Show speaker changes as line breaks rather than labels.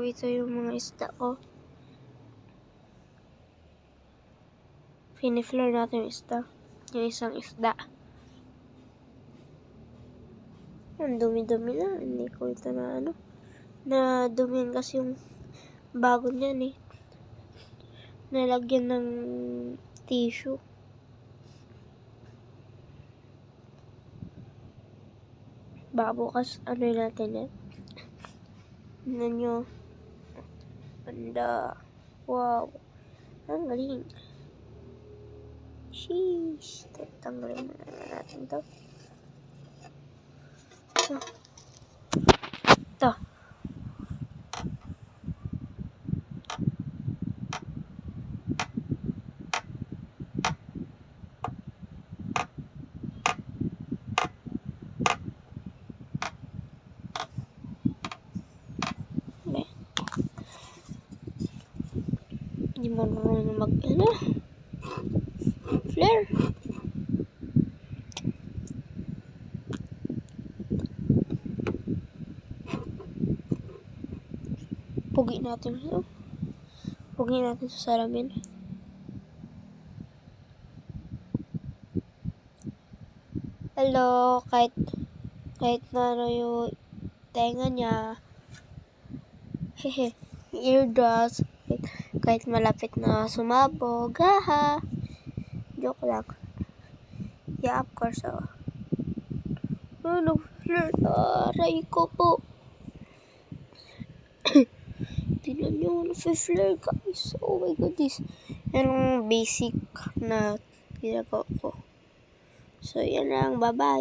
So, ito yung mga isda ko. Piniflare natin yung isda. Yung isang isda. Ang dumi-dumi na. Hindi ko ito na na-dumihan kasi yung bago niyan eh. Nalagyan ng tissue. Babukas, natin yan. Tignan nyo. Ganda. Wow. Ang galing. Sheesh. Tatanggalin na natin to. Ito. Hindi mo marunong flare. Pugi natin ito. Pugi natin sa salamin. Hello, kahit na yung tenga niya. Hehe, eardrops. Kahit malapit na sumabog. Haha. Joke lang. Yeah, of course. Nag-flirt. Aray ko po. Tignan nyo, nag-flare guys. Oh my goodness. Yan ang basic na ginagawa ko. So, yan lang. Bye-bye.